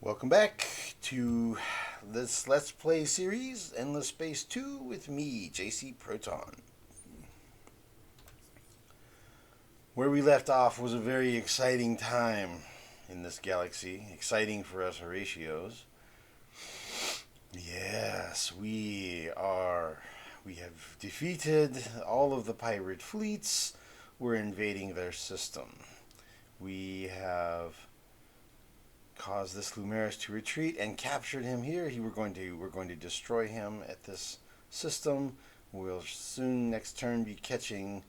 Welcome back to this Let's Play series, Endless Space 2, with me, JC Proton. Where we left off was a very exciting time in this galaxy. Exciting for us Horatios. Yes, we have defeated all of the pirate fleets. We're invading their system. We have caused this Lumeris to retreat and captured him here. We're going to destroy him at this system. We'll soon next turn be catching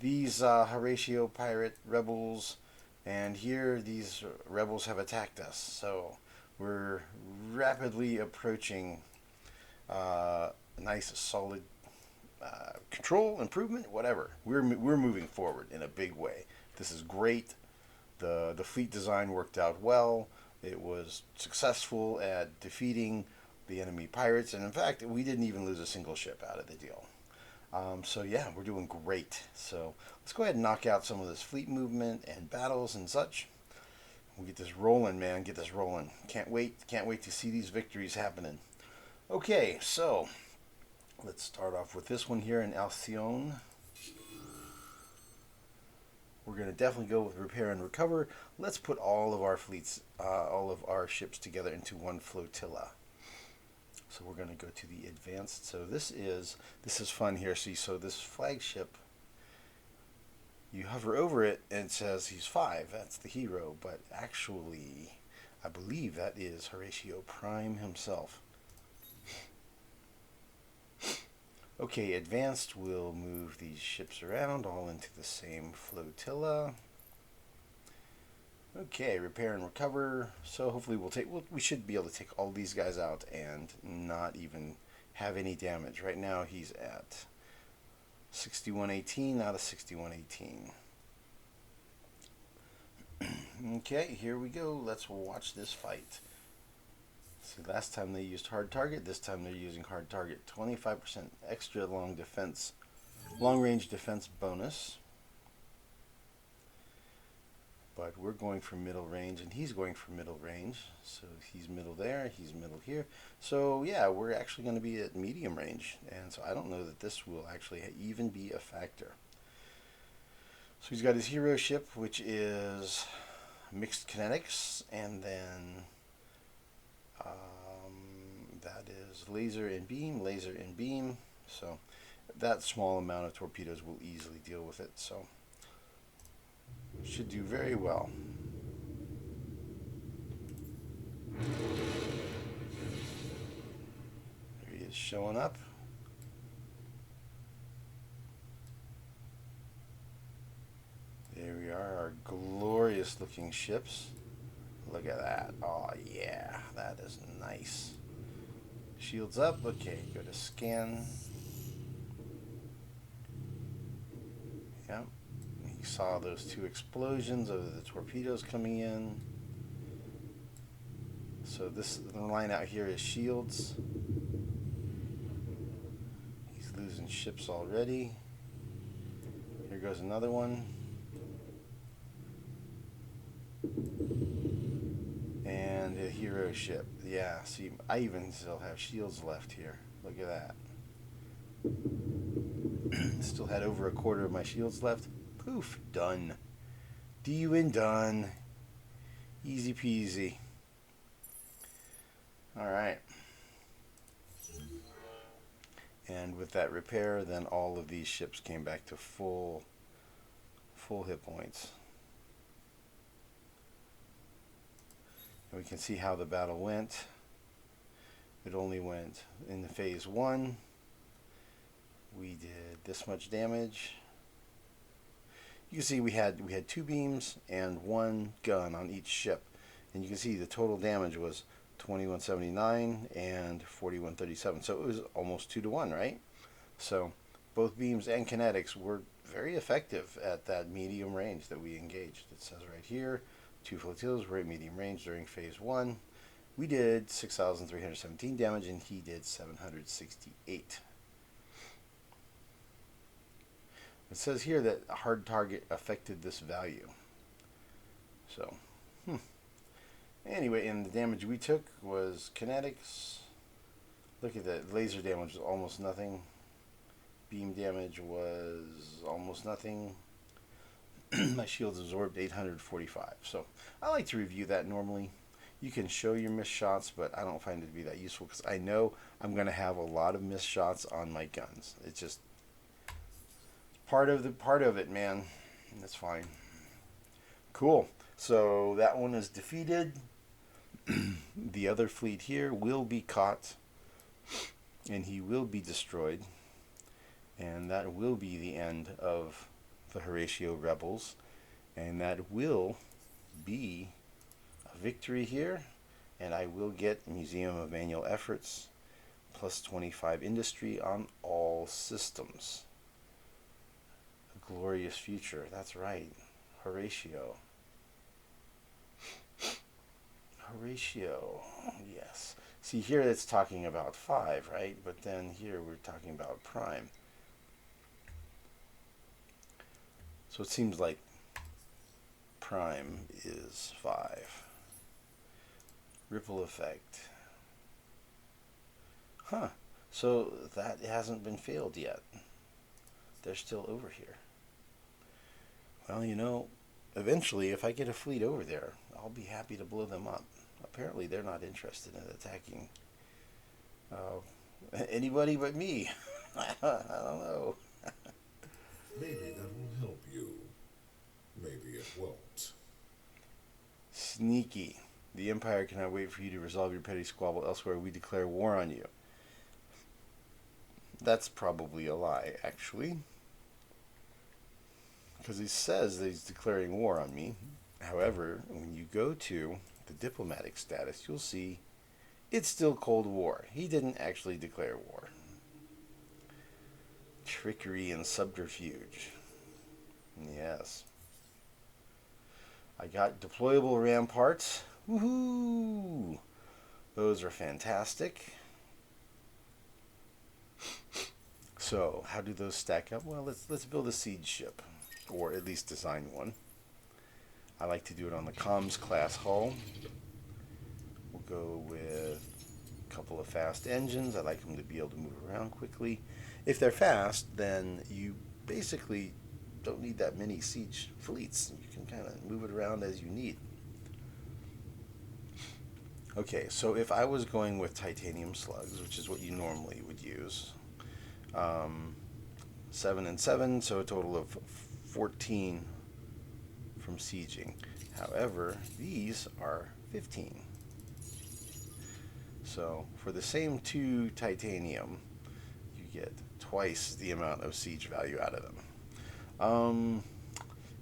these Horatio pirate rebels, and here these rebels have attacked us. So we're rapidly approaching nice solid control improvement, whatever. We're moving forward in a big way. This is great. The fleet design worked out well. It was successful at defeating the enemy pirates, and in fact, we didn't even lose a single ship out of the deal. So yeah, we're doing great. So let's go ahead and knock out some of this fleet movement and battles and such. We'll get this rolling, man. Get this rolling. Can't wait to see these victories happening. Okay, so let's start off with this one here in Alcyon. We're going to definitely go with repair and recover. Let's put all of our fleets, all of our ships together into one flotilla. So we're going to go to the advanced. So this is fun here. See, so this flagship, you hover over it and it says he's 5. That's the hero, but actually, I believe that is Horatio Prime himself. Okay, advanced will move these ships around all into the same flotilla. Okay, repair and recover. So hopefully we should be able to take all these guys out and not even have any damage. Right now he's at 6118 out of 6118. Okay, here we go. Let's watch this fight. See, last time they used hard target, this time they're using hard target. 25% extra long range defense bonus. But we're going for middle range, and he's going for middle range. So he's middle there, he's middle here. So yeah, we're actually going to be at medium range, and so I don't know that this will actually even be a factor. So he's got his hero ship, which is mixed kinetics, and then that is laser and beam. So that small amount of torpedoes will easily deal with it. So should do very well. There he is showing up. There we are, our glorious looking ships. Look at that. Oh yeah, that is nice. Shields up. Okay, go to scan. Yep. You saw those 2 explosions of the torpedoes coming in. So the line out here is shields. He's losing ships already. Here goes another one. And a hero ship. Yeah, see, I even still have shields left here. Look at that. Still had over a quarter of my shields left. Poof, done. D-U-N done. Easy peasy. Alright. And with that repair, then all of these ships came back to full hit points. And we can see how the battle went. It only went in the phase 1. We did this much damage. You can see we had 2 beams and 1 gun on each ship, and you can see the total damage was 2179 and 4137. So it was almost 2 to 1, right? So both beams and kinetics were very effective at that medium range that we engaged. It says right here, 2 flotillas were at medium range during phase 1. We did 6,317 damage, and he did 768. It says here that a hard target affected this value. So, Anyway, and the damage we took was kinetics. Look at that. Laser damage was almost nothing. Beam damage was almost nothing. My shields absorbed 845. So I like to review that normally. You can show your missed shots, but I don't find it to be that useful because I know I'm going to have a lot of missed shots on my guns. It's just part of it, man. That's fine. Cool. So that one is defeated. The other fleet here will be caught, and he will be destroyed, and that will be the end of the Horatio rebels, and that will be a victory here, and I will get Museum of Manual Efforts plus 25 industry on all systems. A glorious future. That's right. Horatio. Horatio. Yes. See, here it's talking about 5, right? But then here we're talking about prime. So it seems like prime is 5. Ripple effect. Huh. So that hasn't been failed yet. They're still over here. Well, you know, eventually if I get a fleet over there, I'll be happy to blow them up. Apparently they're not interested in attacking anybody but me. I don't know. Maybe that will help you. Maybe it won't. Sneaky. The Empire cannot wait for you to resolve your petty squabble elsewhere. We declare war on you. That's probably a lie, actually. Because he says that he's declaring war on me. However, when you go to the diplomatic status, you'll see it's still Cold War. He didn't actually declare war. Trickery and subterfuge. Yes. I got deployable RAM parts. Woohoo! Those are fantastic. So, how do those stack up? Well, let's build a siege ship, or at least design one. I like to do it on the comms class hull. We'll go with a couple of fast engines. I like them to be able to move around quickly. If they're fast, then you basically don't need that many siege fleets. You can kind of move it around as you need. Okay, so if I was going with titanium slugs, which is what you normally would use, 7 and 7, so a total of 14 from sieging. However, these are 15. So for the same 2 titanium, you get twice the amount of siege value out of them.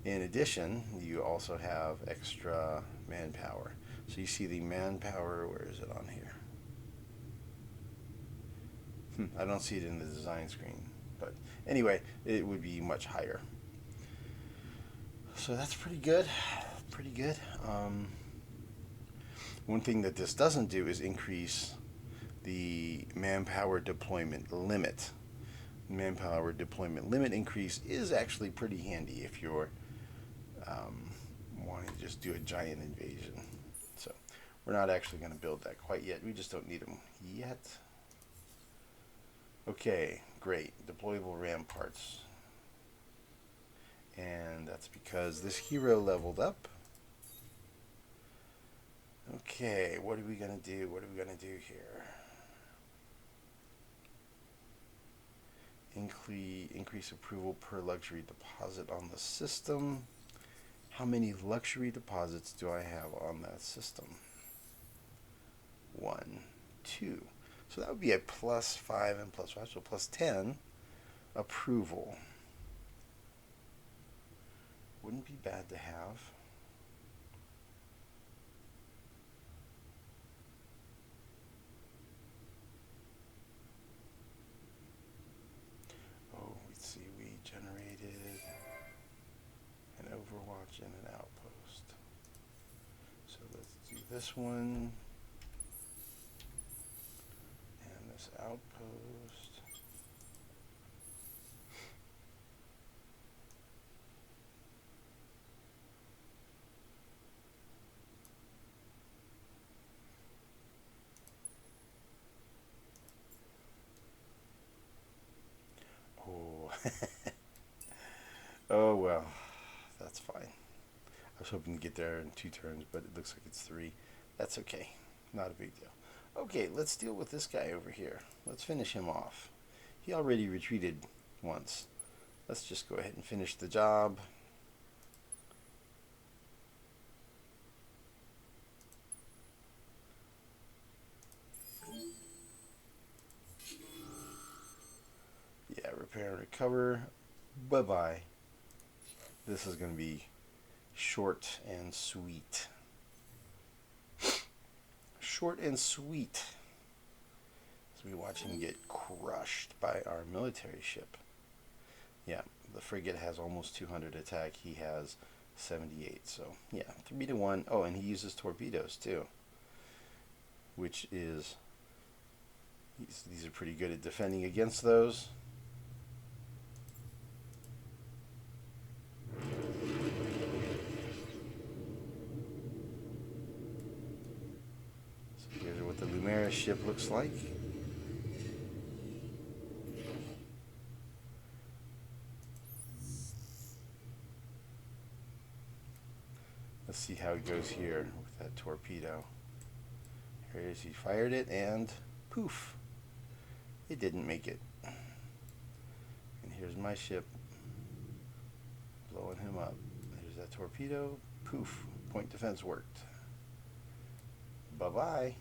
In addition, you also have extra manpower. So you see the manpower, where is it on here? I don't see it in the design screen. But anyway, it would be much higher. So that's pretty good. Pretty good. One thing that this doesn't do is increase the manpower deployment limit. Manpower deployment limit increase is actually pretty handy if you're wanting to just do a giant invasion. So we're not actually going to build that quite yet. We just don't need them yet. Okay, great. Deployable RAM parts. And that's because this hero leveled up. Okay, what are we going to do? What are we going to do here? Increase approval per luxury deposit on the system. How many luxury deposits do I have on that system? 1, 2. So that would be a +5 and +5, so +10 approval. Wouldn't be bad to have. Oh, let's see, we generated an Overwatch and an Outpost. So let's do this one. And this Outpost. Oh well, that's fine. I was hoping to get there in 2 turns, but it looks like it's 3. That's okay. Not a big deal. Okay, let's deal with this guy over here. Let's finish him off. He already retreated once. Let's just go ahead and finish the job. Yeah, repair and recover. Bye-bye. This is going to be short and sweet. Short and sweet. As we watch him get crushed by our military ship. Yeah, the frigate has almost 200 attack. He has 78. So, yeah, 3-1. Oh, and he uses torpedoes, too. Which is... These are pretty good at defending against those. So here's what the Lumeris ship looks like. Let's see how it goes here with that torpedo. Here it is. He fired it and poof. It didn't make it. And here's my ship blowing him up. There's that torpedo. Poof. Point defense worked. Bye-bye.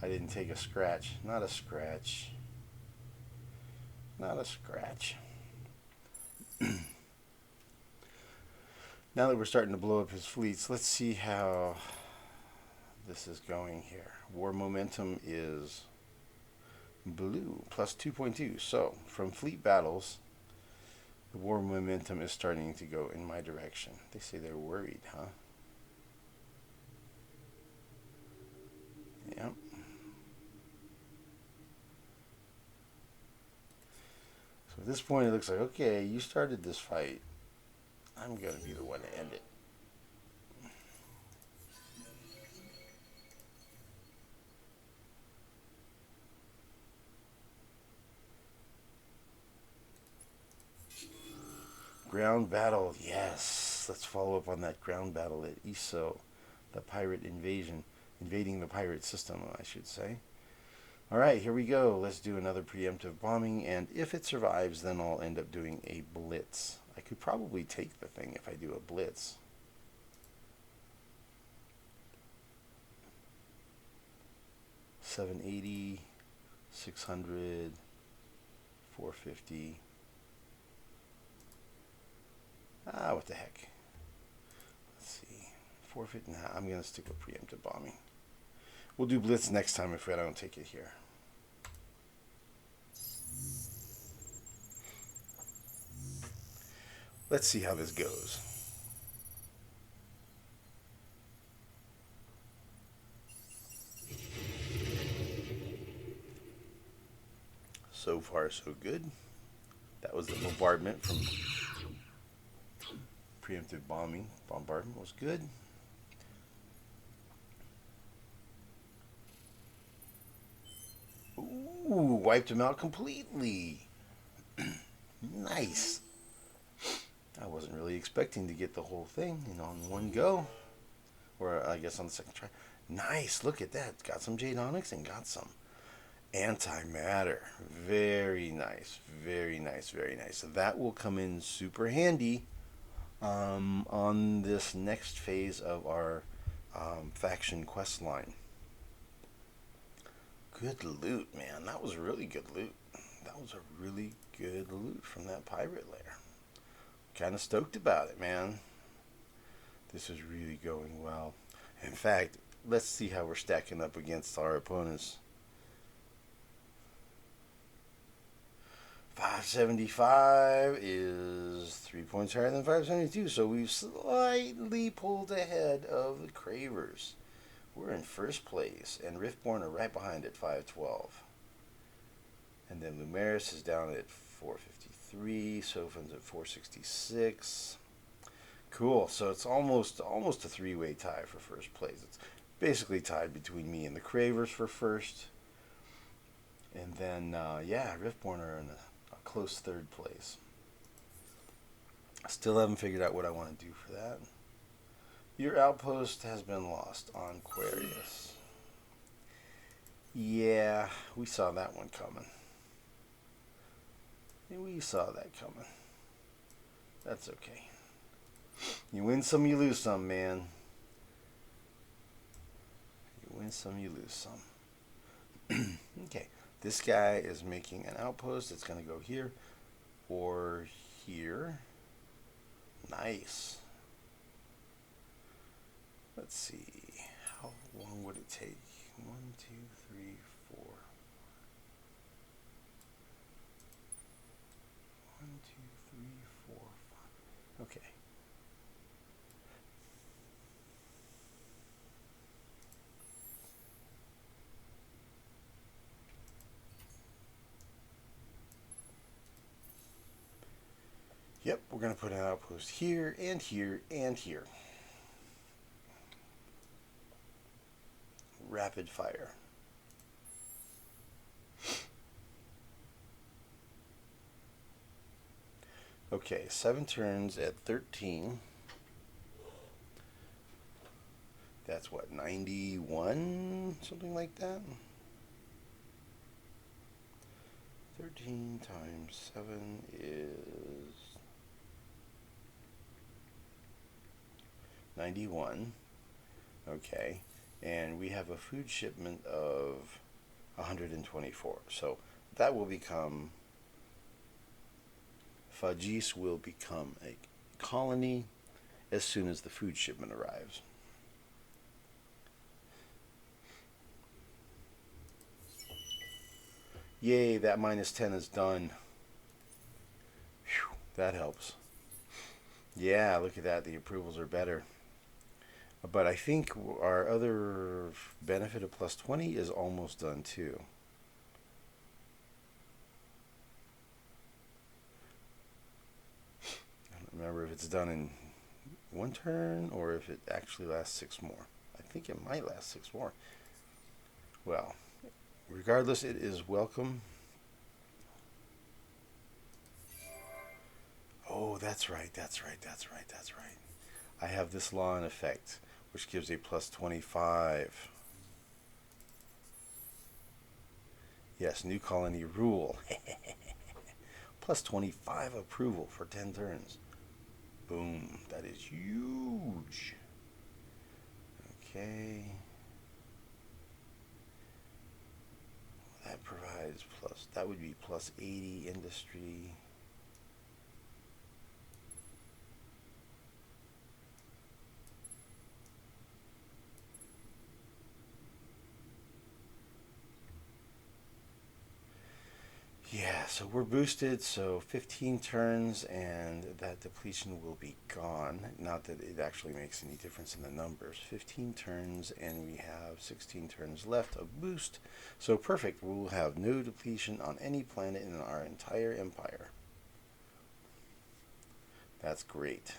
I didn't take a scratch. Not a scratch. Not a scratch. Now that we're starting to blow up his fleets, let's see how this is going here. War momentum is blue, plus 2.2. So, from fleet battles, the war momentum is starting to go in my direction. They say they're worried, huh? Yep. So at this point, it looks like, okay, you started this fight. I'm going to be the one to end it. Ground battle, yes. Let's follow up on that ground battle at E18, the pirate invasion. Invading the pirate system, I should say. Alright, here we go. Let's do another preemptive bombing, and if it survives, then I'll end up doing a blitz. I could probably take the thing if I do a blitz. $780, $600, $450. What the heck. Let's see. $450. Nah, I'm going to stick with preemptive bombing. We'll do blitz next time if I don't take it here. Let's see how this goes. So far, so good. That was the bombardment from preemptive bombing. Bombardment was good. Ooh, wiped him out completely. Nice. I wasn't really expecting to get the whole thing on one go. Or I guess on the second try. Nice, look at that. Got some Jade Onyx and got some antimatter. Very nice, very nice, very nice. So that will come in super handy on this next phase of our faction quest line. Good loot, man. That was really good loot. That was a really good loot from that pirate lair. Kind of stoked about it, man. This is really going well. In fact, let's see how we're stacking up against our opponents. 575 is 3 points higher than 572, so we've slightly pulled ahead of the Cravers. We're in first place, and Riftborn are right behind at 512. And then Lumeris is down at 453, Sofin's at 466. Cool, so it's almost a three-way tie for first place. It's basically tied between me and the Cravers for first. And then, yeah, Riftborn are in a close third place. Still haven't figured out what I want to do for that. Your outpost has been lost on Aquarius. Yeah, we saw that one coming. We saw that coming. That's okay. You win some, you lose some, man. You win some, you lose some. Okay, this guy is making an outpost. It's going to go here or here. Nice. Let's see. How long would it take? 1, 2, 3, 4. 1, 2, 3, 4, 5. Okay. Yep, we're going to put an outpost here and here and here. Rapid fire. Okay, 7 turns at 13. That's what, 91? Something like that? 13 times 7 is 91. Okay. And we have a food shipment of 124. So that will become, Fagis will become a colony as soon as the food shipment arrives. Yay, that -10 is done. Whew, that helps. Yeah, look at that. The approvals are better. But I think our other benefit of +20 is almost done too. I don't remember if it's done in 1 turn or if it actually lasts 6 more. I think it might last 6 more. Well, regardless, it is welcome. Oh, that's right. I have this law in effect, which gives a +25. Yes, new colony rule. +25 approval for 10 turns. Boom. That is huge. Okay. That provides that would be +80 industry. Yeah, so we're boosted, so 15 turns and that depletion will be gone. Not that it actually makes any difference in the numbers. 15 turns and we have 16 turns left of boost. So perfect, we will have no depletion on any planet in our entire empire. That's great.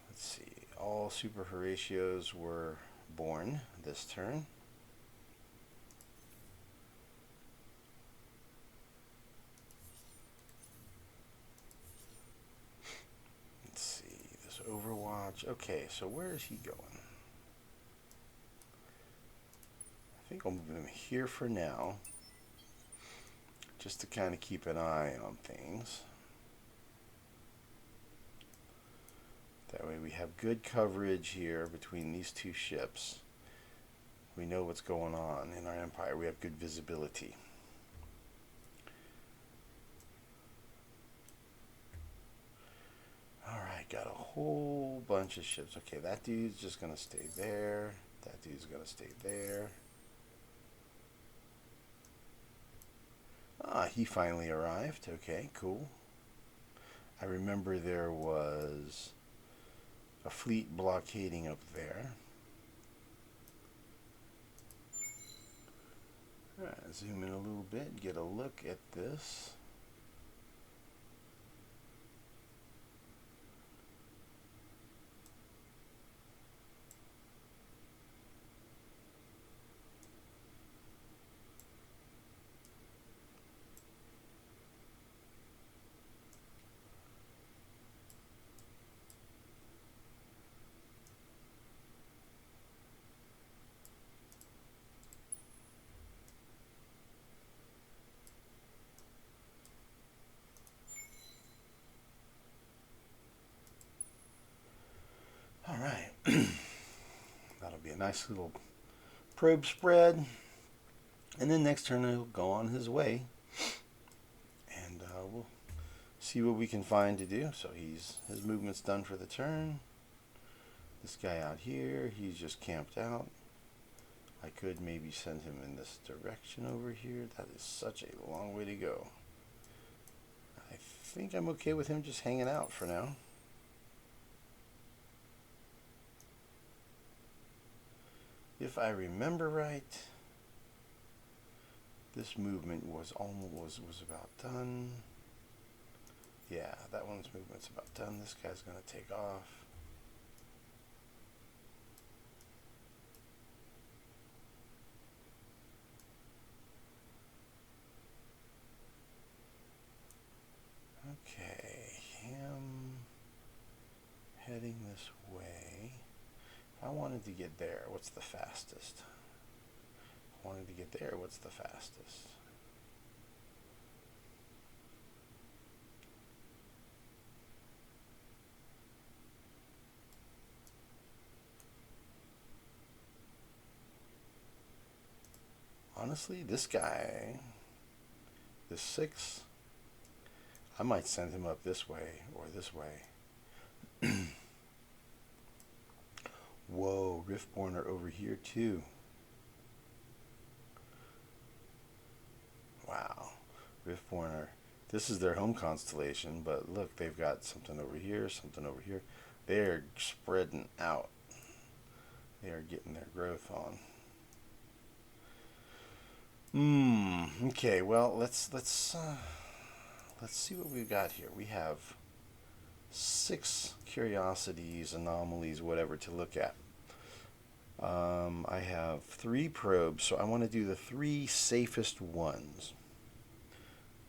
Let's see, all Super Horatios were born this turn. Let's see, this Overwatch. Okay, so where is he going? I think I'll move him here for now, just to kind of keep an eye on things. That way we have good coverage here between these two ships. We know what's going on in our empire. We have good visibility. Alright, got a whole bunch of ships. Okay, that dude's just going to stay there. That dude's going to stay there. Ah, he finally arrived. Okay, cool. I remember there was a fleet blockading up there. Alright, zoom in a little bit, get a look at this. Nice little probe spread. And then next turn he'll go on his way. And we'll see what we can find to do. So his movement's done for the turn. This guy out here, he's just camped out. I could maybe send him in this direction over here. That is such a long way to go. I think I'm okay with him just hanging out for now. If I remember right, this movement was about done. Yeah, that one's movement's about done. This guy's gonna take off. Okay, him heading this way. If I wanted to get there, what's the fastest? If I wanted to get there, what's the fastest? Honestly, this guy, this 6, I might send him up this way or this way. Whoa, Riftborn are over here too. Wow, Riftborn are, this is their home constellation, but look, they've got something over here, something over here. They're spreading out. They are getting their growth on. Okay, well, let's see what we've got here. We have 6 curiosities, anomalies, whatever to look at. I have 3 probes, so I want to do the 3 safest ones.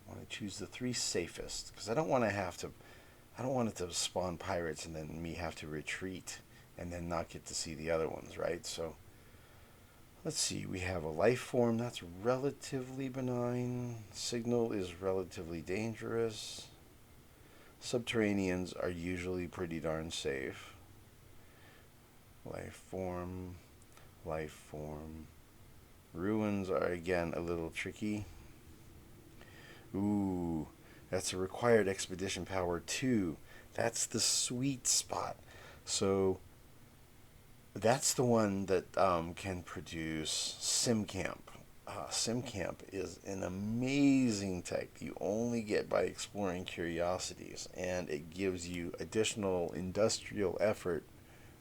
I want to choose the 3 safest because I don't want it to spawn pirates and then me have to retreat and then not get to see the other ones, right? So let's see, we have a life form that's relatively benign. Signal is relatively dangerous. Subterraneans are usually pretty darn safe. Life form. Ruins are again a little tricky. Ooh, that's a required expedition power 2. That's the sweet spot. So that's the one that can produce SimCamp. SimCamp is an amazing tech you only get by exploring curiosities, and it gives you additional industrial effort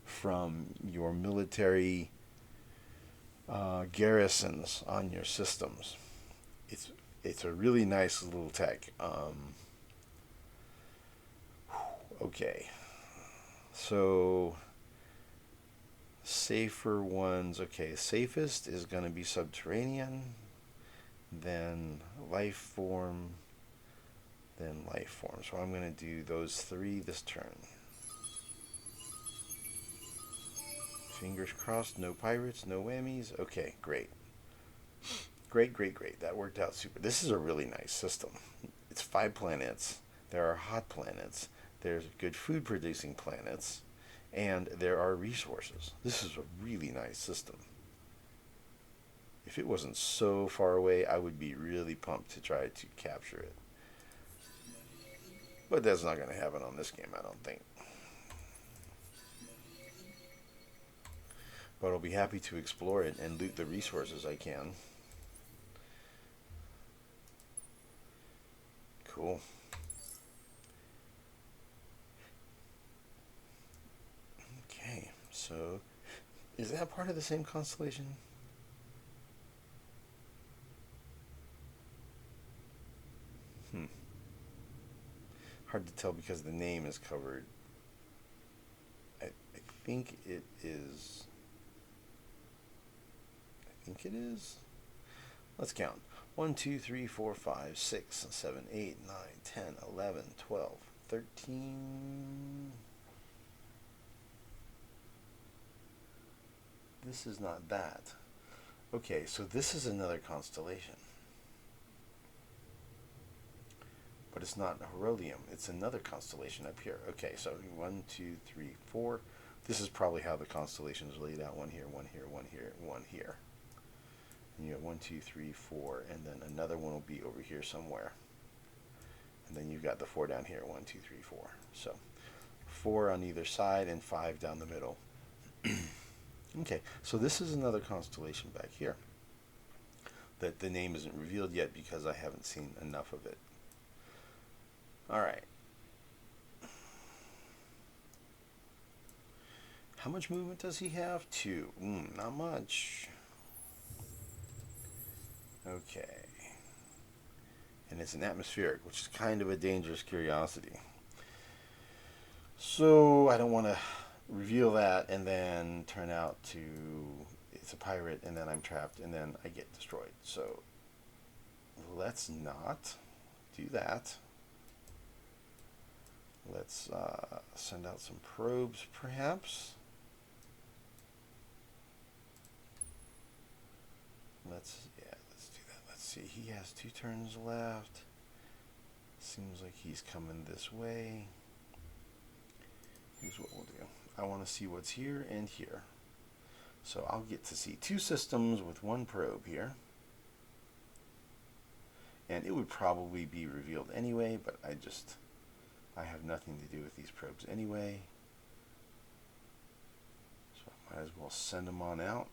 from your military garrisons on your systems. It's a really nice little tech. Okay, so safer ones. Okay, safest is going to be subterranean, then life form, then life form. So I'm going to do those 3 this turn. Fingers crossed, no pirates, no whammies. Okay, great. Great. That worked out super. This is a really nice system. It's 5 planets. There are hot planets. There's good food producing planets. And there are resources. This is a really nice system. If it wasn't so far away, I would be really pumped to try to capture it. But that's not going to happen on this game, I don't think. But I'll be happy to explore it and loot the resources I can. Cool. Okay, so is that part of the same constellation? Hard to tell because the name is covered. I think it is. Let's count. 1, 2, 3, 4, 5, 6, 7, 8, 9, 10, 11, 12, 13. This is not that. Okay, so this is another constellation. But it's not Horatio. It's another constellation up here. Okay, so 1, 2, 3, 4. This is probably how the constellation is laid out. One here, one here, one here, one here. And you have 1, 2, 3, 4, and then another one will be over here somewhere. And then you've got the 4 down here. 1, 2, 3, 4. So 4 on either side and 5 down the middle. Okay, so this is another constellation back here that the name isn't revealed yet because I haven't seen enough of it. All right. How much movement does he have? 2. Not much. Okay. And it's an atmospheric, which is kind of a dangerous curiosity. So I don't want to reveal that and then turn out to it's a pirate and then I'm trapped and then I get destroyed. So let's not do that. Let's send out some probes perhaps. Let's do that. Let's see. He has 2 turns left. Seems like he's coming this way. Here's what we'll do. I want to see what's here and here. So I'll get to see 2 systems with 1 probe here. And it would probably be revealed anyway, but I have nothing to do with these probes anyway. So I might as well send them on out.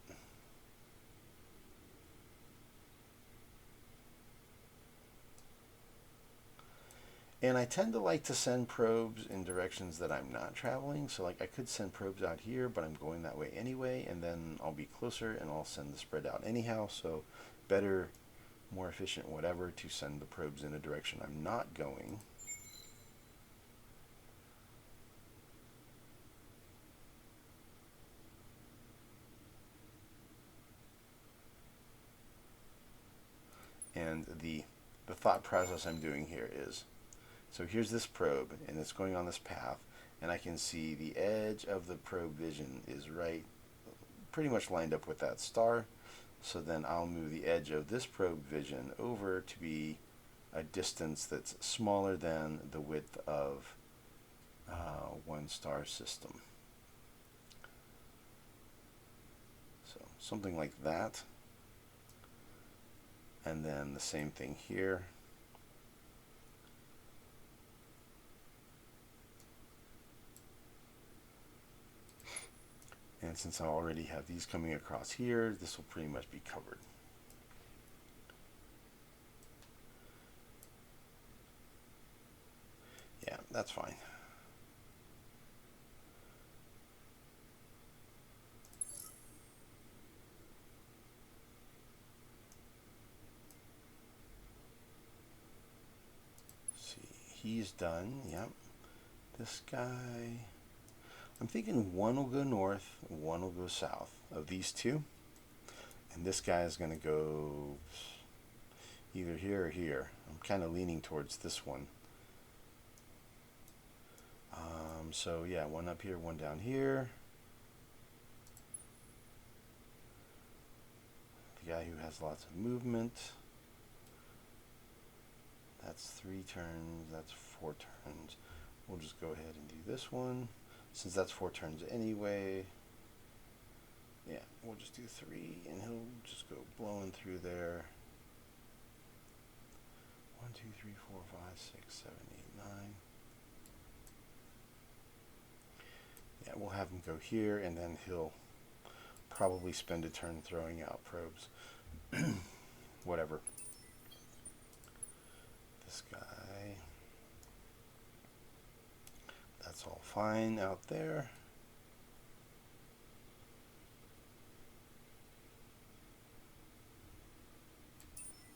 And I tend to like to send probes in directions that I'm not traveling. So like I could send probes out here, but I'm going that way anyway, and then I'll be closer and I'll send the spread out anyhow. So better, more efficient, whatever, to send the probes in a direction I'm not going. And the thought process I'm doing here is, so here's this probe, and it's going on this path, and I can see the edge of the probe vision is right, pretty much lined up with that star. So then I'll move the edge of this probe vision over to be a distance that's smaller than the width of one star system. So something like that. And then the same thing here. And since I already have these coming across here, this will pretty much be covered. Yeah, that's fine. Let's see, he's done. Yep. This guy, I'm thinking one will go north, one will go south of these 2. And this guy is going to go either here or here. I'm kind of leaning towards this one. So yeah, one up here, one down here. The guy who has lots of movement. That's 3 turns, that's 4 turns. We'll just go ahead and do this one. Since that's 4 turns anyway. Yeah, we'll just do 3 and he'll just go blowing through there. 1, 2, 3, 4, 5, 6, 7, 8, 9. Yeah, we'll have him go here and then he'll probably spend a turn throwing out probes. Whatever. This guy. That's all fine out there.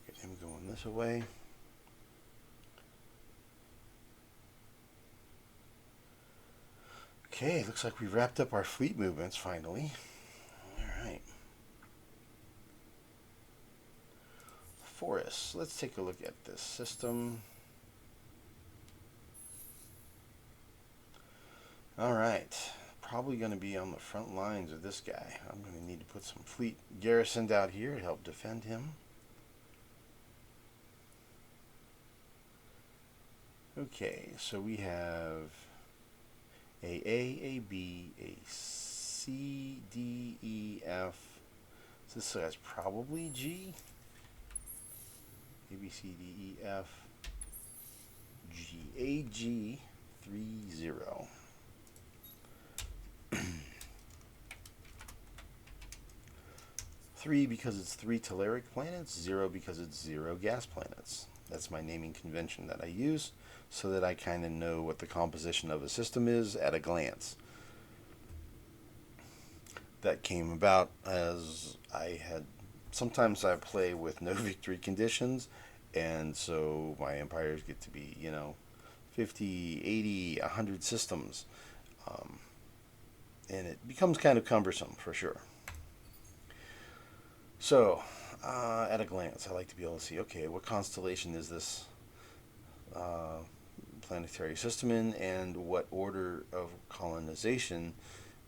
Get him going this way. Okay, looks like we've wrapped up our fleet movements finally. Alright. Forests. Let's take a look at this system. Alright. Probably going to be on the front lines of this guy. I'm going to need to put some fleet garrisoned out here to help defend him. Okay, so we have A, B, A, C, D, E, F. So this guy's probably G. A, B, C, D, E, F, G. A, G, 3, 0. 3 because it's 3 telluric planets, 0 because it's 0 gas planets. That's my naming convention that I use so that I kind of know what the composition of a system is at a glance. That came about as sometimes I play with no victory conditions, and so my empires get to be, 50, 80, 100 systems. And it becomes kind of cumbersome for sure. So, at a glance, I like to be able to see, okay, what constellation is this planetary system in, and what order of colonization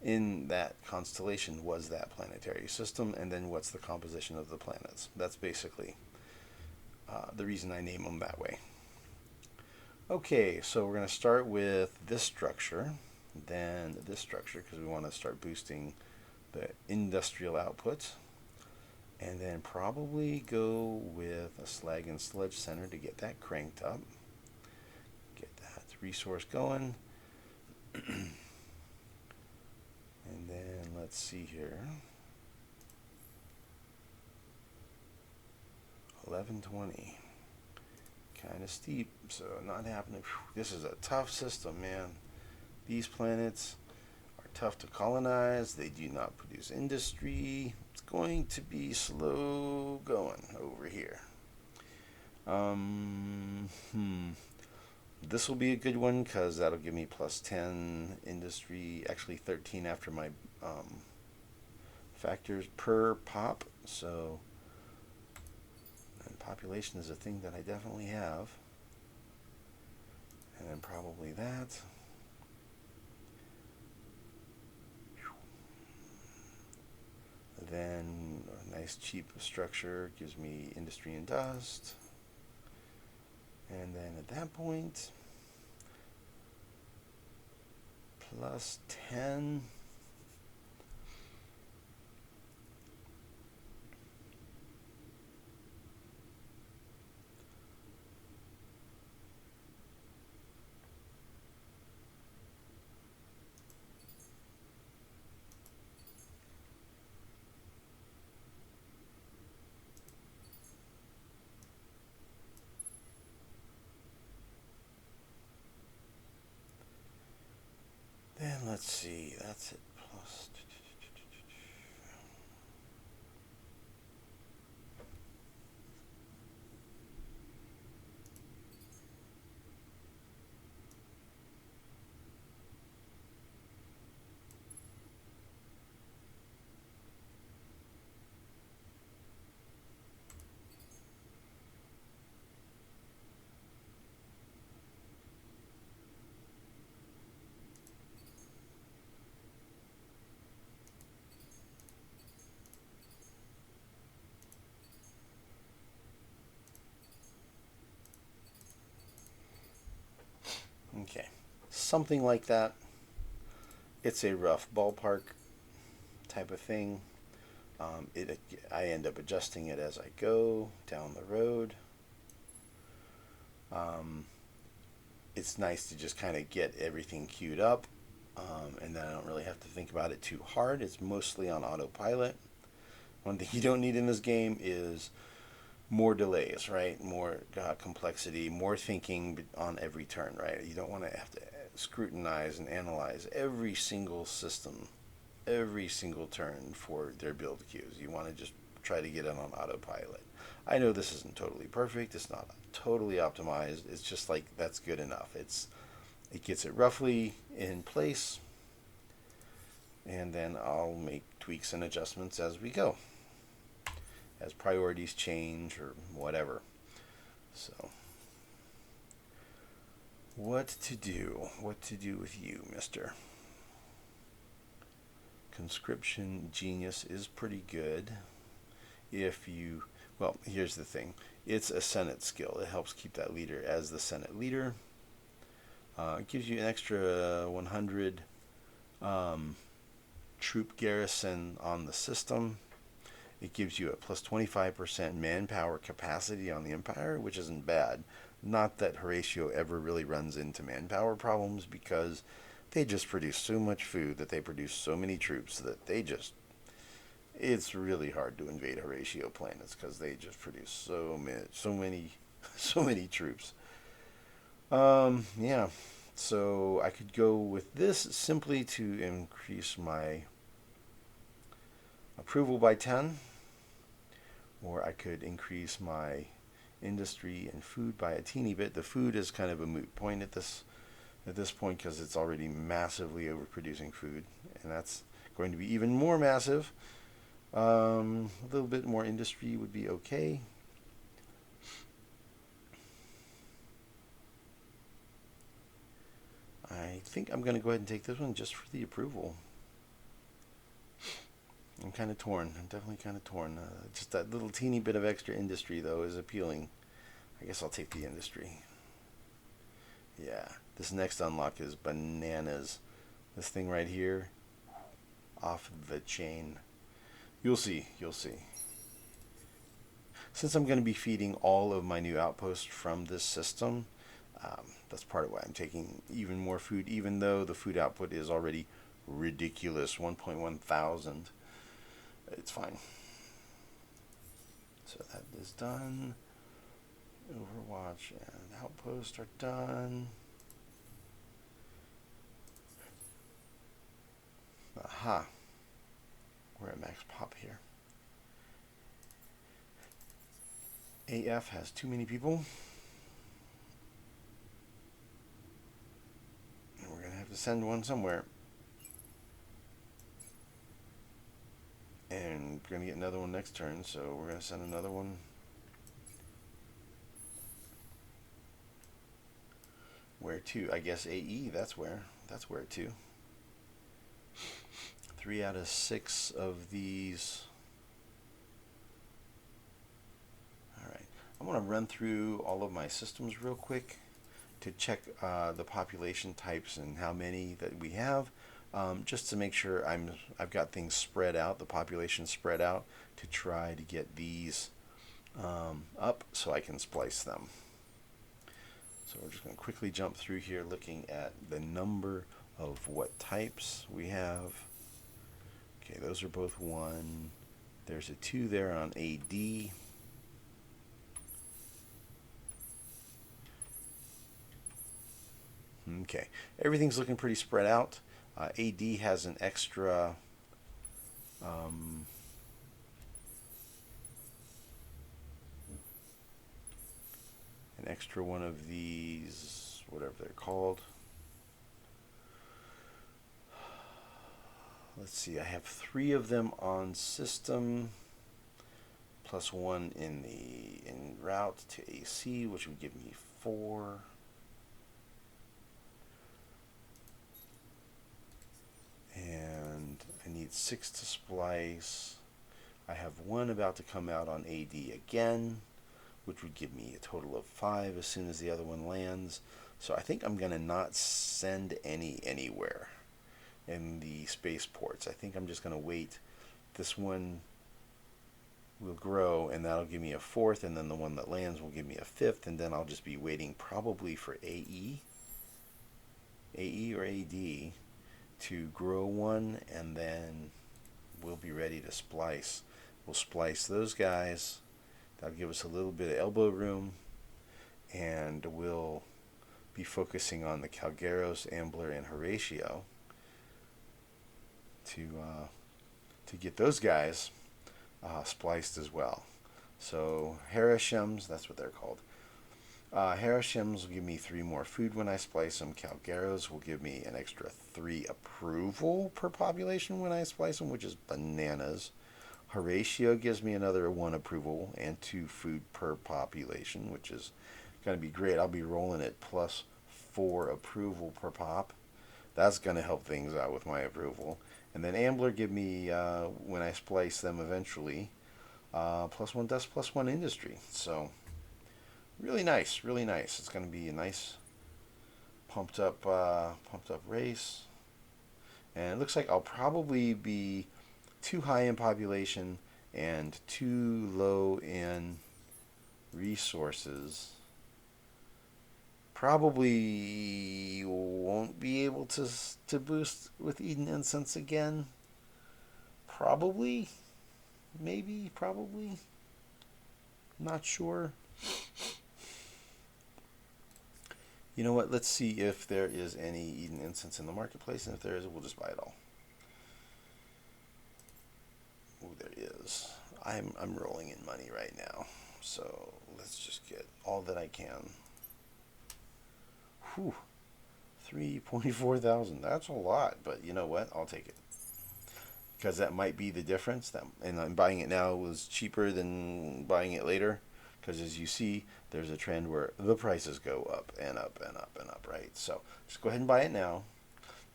in that constellation was that planetary system, and then what's the composition of the planets. That's basically the reason I name them that way. Okay, so we're going to start with this structure, then this structure, because we want to start boosting the industrial output. And then probably go with a slag and sludge center to get that cranked up. Get that resource going. And then let's see here. 1120. Kind of steep, so not happening. This is a tough system, man. These planets are tough to colonize. They do not produce industry. It's going to be slow going over here. This will be a good one because that'll give me plus 10 industry, actually 13 after my factors per pop. So, and population is a thing that I definitely have. And then probably that. Then a nice cheap structure gives me industry and dust. And then at that point, plus 10. Then let's see, that's it, plus. Okay, something like that. It's a rough ballpark type of thing. I end up adjusting it as I go down the road. It's nice to just kind of get everything queued up, and then I don't really have to think about it too hard. It's mostly on autopilot. One thing you don't need in this game is more delays, right? More complexity, more thinking on every turn, right? You don't want to have to scrutinize and analyze every single system, every single turn for their build queues. You want to just try to get it on autopilot. I know this isn't totally perfect. It's not totally optimized. It's just like that's good enough. It gets it roughly in place, and then I'll make tweaks and adjustments as we go, as priorities change or whatever. So, what to do? What to do with you, mister? Conscription Genius is pretty good. Well, here's the thing. It's a Senate skill. It helps keep that leader as the Senate leader. It gives you an extra 100 troop garrison on the system. It gives you a plus 25% manpower capacity on the Empire, which isn't bad. Not that Horatio ever really runs into manpower problems because they just produce so much food that they produce so many troops that it's really hard to invade Horatio planets because they just produce so many troops. Yeah. So I could go with this simply to increase my approval by 10, or I could increase my industry and food by a teeny bit. The food is kind of a moot point at this point because it's already massively overproducing food, and that's going to be even more massive. A little bit more industry would be okay. I think I'm going to go ahead and take this one just for the approval. I'm kind of torn. I'm definitely kind of torn. Just that little teeny bit of extra industry, though, is appealing. I guess I'll take the industry. Yeah, this next unlock is bananas. This thing right here, off the chain. You'll see. You'll see. Since I'm going to be feeding all of my new outposts from this system, that's part of why I'm taking even more food, even though the food output is already ridiculous, 1.1 thousand. It's fine. So that is done. Overwatch and Outpost are done. Aha. We're at max pop here. AF has too many people. And we're going to have to send one somewhere. And we're going to get another one next turn, so we're going to send another one. Where to? I guess AE, that's where. That's where to. 3 out of 6 of these. Alright. I'm going to run through all of my systems real quick to check the population types and how many that we have. Just to make sure I've got things spread out, the population spread out, to try to get these up so I can splice them. So we're just going to quickly jump through here looking at the number of what types we have. Okay, those are both 1. There's a 2 there on AD. Okay, everything's looking pretty spread out. AD has an extra one of these, whatever they're called. Let's see, I have 3 of them on system, plus 1 in route to AC, which would give me 4. And I need 6 to splice. I have 1 about to come out on AD again, which would give me a total of 5 as soon as the other one lands. So I think I'm going to not send anywhere in the spaceports. I think I'm just going to wait. This one will grow, and that'll give me a 4th, and then the one that lands will give me a 5th, and then I'll just be waiting probably for AE or AD to grow one, and then we'll be ready to splice. We'll splice those guys. That'll give us a little bit of elbow room, and we'll be focusing on the Calgeros, Ambler, and Horatio to get those guys spliced as well. So Harashems, that's what they're called. Harashems will give me 3 more food when I splice them. Calgeros will give me an extra 3 approval per population when I splice them, which is bananas. Horatio gives me another 1 approval and 2 food per population, which is going to be great. I'll be rolling at plus 4 approval per pop. That's going to help things out with my approval. And then Ambler give me, when I splice them eventually, plus 1 dust, plus 1 industry. So really nice, really nice. It's going to be a nice pumped up race. And it looks like I'll probably be too high in population and too low in resources. Probably won't be able to boost with Eden Incense again. Probably, maybe, probably. Not sure. You know what? Let's see if there is any Eden Incense in the marketplace, and if there is, we'll just buy it all. Oh, there is. I'm rolling in money right now, so let's just get all that I can. Whew, 3.4 thousand. That's a lot, but you know what? I'll take it because that might be the difference. That and I'm buying it now was cheaper than buying it later, because as you see, there's a trend where the prices go up and up and up and up, right? So just go ahead and buy it now.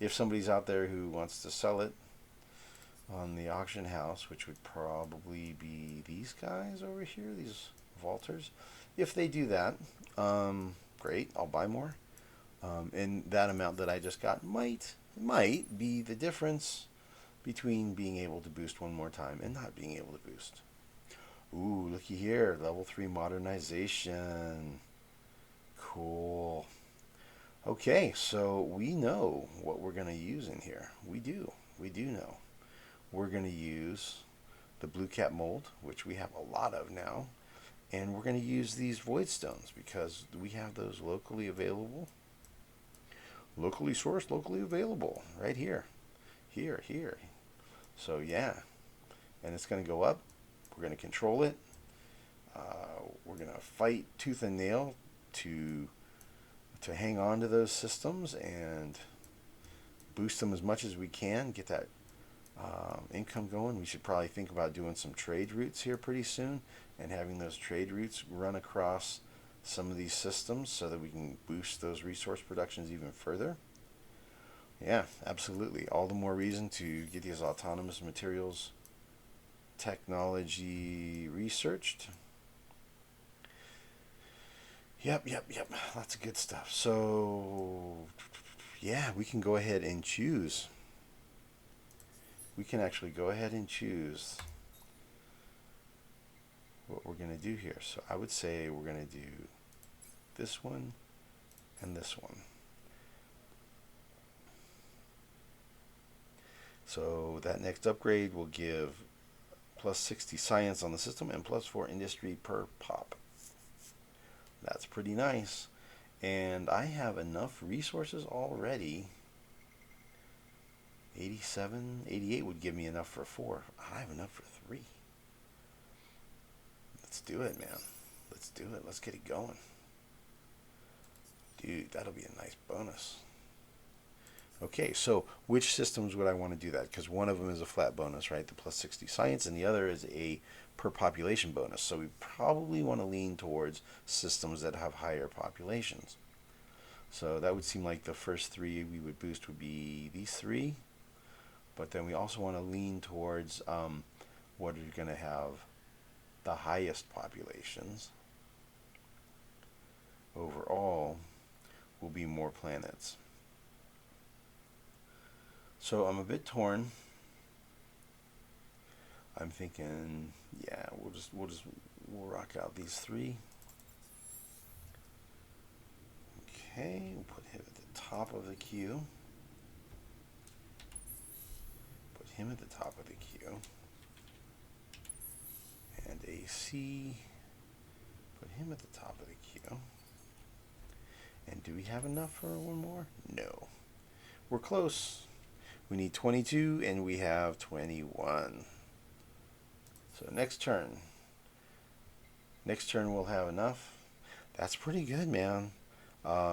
If somebody's out there who wants to sell it on the auction house, which would probably be these guys over here, these vaulters. If they do that, great, I'll buy more. And that amount that I just got might be the difference between being able to boost one more time and not being able to boost. Ooh, looky here, level 3 modernization. Cool. Okay, so we know what we're going to use in here. We do know. We're going to use the blue cap mold, which we have a lot of now, and we're going to use these void stones because we have those locally available, locally sourced, locally available right here. So yeah, and it's going to go up. We're going to control it. We're going to fight tooth and nail to hang on to those systems and boost them as much as we can, get that income going. We should probably think about doing some trade routes here pretty soon and having those trade routes run across some of these systems so that we can boost those resource productions even further. Yeah, absolutely. All the more reason to get these autonomous materials technology researched. Yep. Lots of good stuff. So, yeah, we can go ahead and choose. We can actually go ahead and choose what we're going to do here. So I would say we're going to do this one and this one. So that next upgrade will give plus 60 science on the system and plus 4 industry per pop. That's pretty nice. And I have enough resources already. 87, 88 would give me enough for 4. I have enough for 3. Let's do it, man. Let's do it. Let's get it going. Dude, that'll be a nice bonus. Okay, so which systems would I want to do that? Because one of them is a flat bonus, right? The plus 60 science, and the other is a per population bonus. So we probably want to lean towards systems that have higher populations. So that would seem like the first 3 we would boost would be these 3. But then we also want to lean towards what are going to have the highest populations. Overall, will be more planets. So I'm a bit torn. I'm thinking, yeah, we'll rock out these 3. Okay, we'll put him at the top of the queue. Put him at the top of the queue. And AC. Put him at the top of the queue. And do we have enough for one more? No. We're close. We need 22 and we have 21. So next turn. Next turn we'll have enough. That's pretty good, man.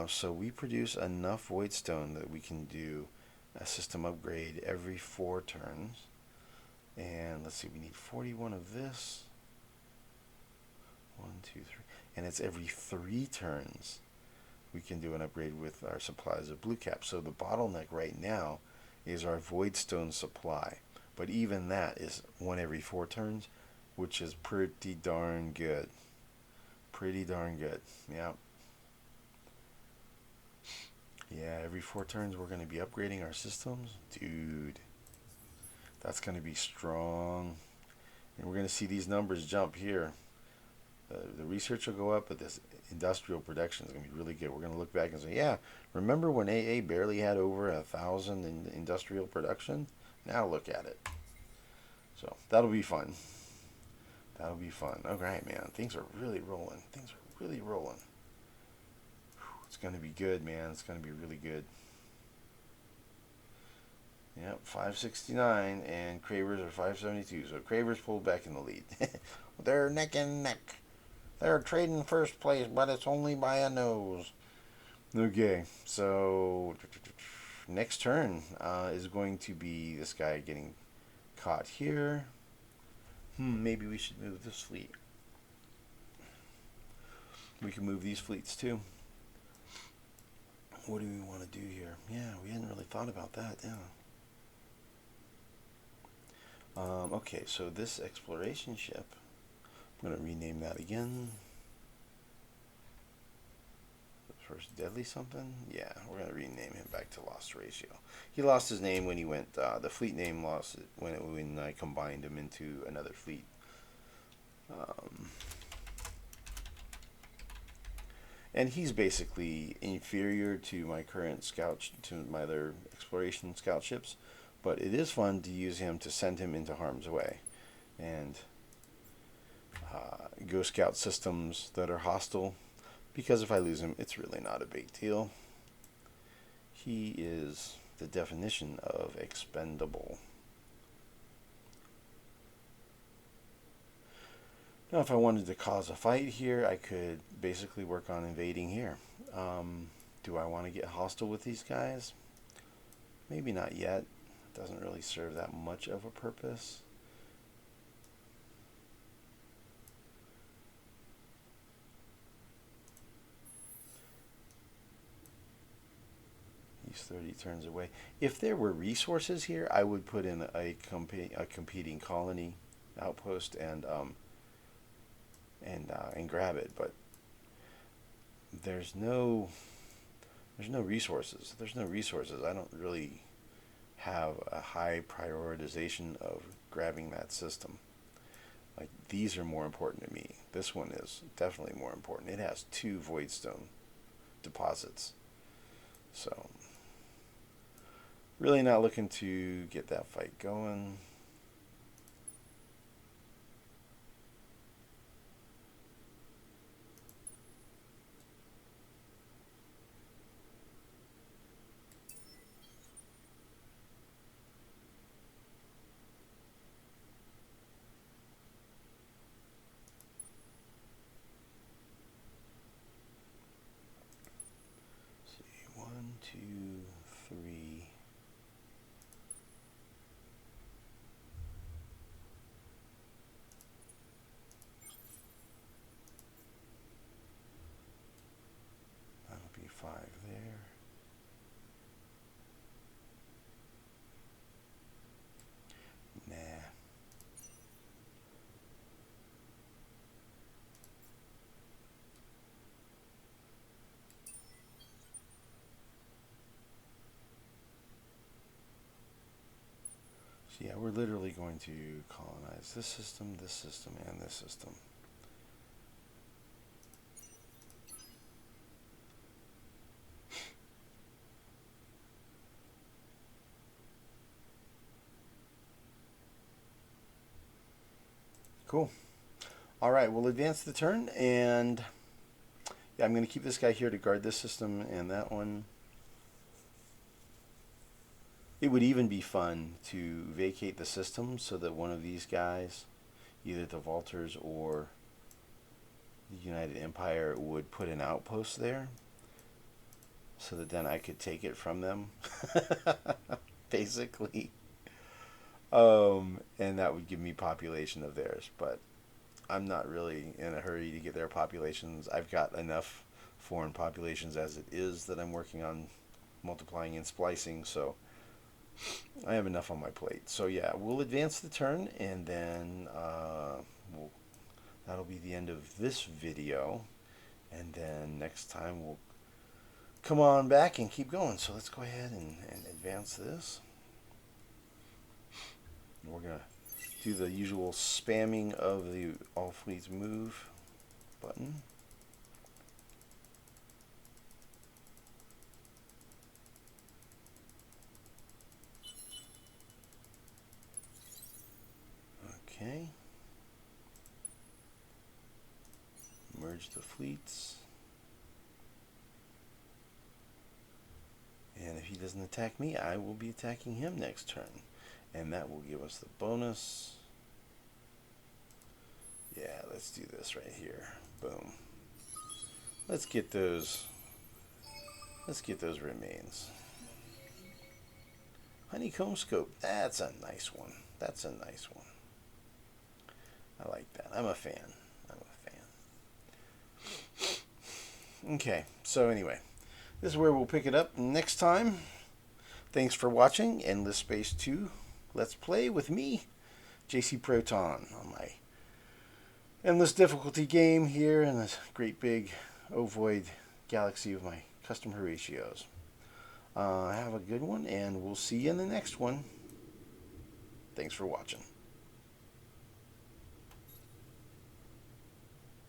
So we produce enough void stone that we can do a system upgrade every 4 turns. And let's see, we need 41 of this. 1, 2, 3. And it's every 3 turns we can do an upgrade with our supplies of blue cap. So the bottleneck right now is our void stone supply. But even that is 1 every 4 turns, which is pretty darn good. Pretty darn good. Yeah. Yeah, every 4 turns we're going to be upgrading our systems. Dude, that's going to be strong. And we're going to see these numbers jump here. The research will go up, but this industrial production is going to be really good. We're going to look back and say, yeah, remember when AA barely had over 1,000 in industrial production? Now look at it. So that'll be fun. That'll be fun. All right, man. Things are really rolling. Things are really rolling. It's going to be good, man. It's going to be really good. Yep, 569, and Cravers are 572. So Cravers pulled back in the lead. They're neck and neck. They're trading first place, but it's only by a nose. Okay, so next turn is going to be this guy getting caught here. Maybe we should move this fleet. We can move these fleets too. What do we want to do here? Yeah, we hadn't really thought about that, yeah. Okay, so this exploration ship, I'm going to rename that again. First Deadly something? Yeah, we're going to rename him back to Lost Horatio. He lost his name when he went, the fleet name lost it when I combined him into another fleet. And he's basically inferior to my current scout, to my other exploration scout ships. But it is fun to use him to send him into harm's way. And go scout systems that are hostile. Because if I lose him, it's really not a big deal. He is the definition of expendable. Now, if I wanted to cause a fight here, I could basically work on invading here. Do I want to get hostile with these guys? Maybe not yet. It doesn't really serve that much of a purpose. He's 30 turns away. If there were resources here, I would put in a competing colony outpost and grab it. But there's no resources. There's no resources. I don't really have a high prioritization of grabbing that system. Like, these are more important to me. This one is definitely more important. It has 2 voidstone deposits. So really not looking to get that fight going. Let's see, 1, 2, 3. That'll be 5 there. Nah. So yeah, we're literally going to colonize this system, and this system. Cool. All right, we'll advance the turn, and yeah, I'm going to keep this guy here to guard this system and that one. It would even be fun to vacate the system so that one of these guys, either the Vaulters or the United Empire, would put an outpost there so that then I could take it from them, basically. And that would give me population of theirs, but I'm not really in a hurry to get their populations. I've got enough foreign populations as it is that I'm working on multiplying and splicing, so I have enough on my plate. So yeah, we'll advance the turn, and then that'll be the end of this video, and then next time we'll come on back and keep going. So let's go ahead and advance this. We're going to do the usual spamming of the all fleets move button. Okay. Merge the fleets. And if he doesn't attack me, I will be attacking him next turn. And that will give us the bonus. Yeah, let's do this right here. Boom. Let's get those remains. Honeycomb scope. That's a nice one. That's a nice one. I like that. I'm a fan. Okay, so anyway, this is where we'll pick it up next time. Thanks for watching Endless Space 2 Let's Play with me, JC Proton, on my endless difficulty game here in this great big ovoid galaxy of my custom Horatios. Have a good one, and we'll see you in the next one. Thanks for watching.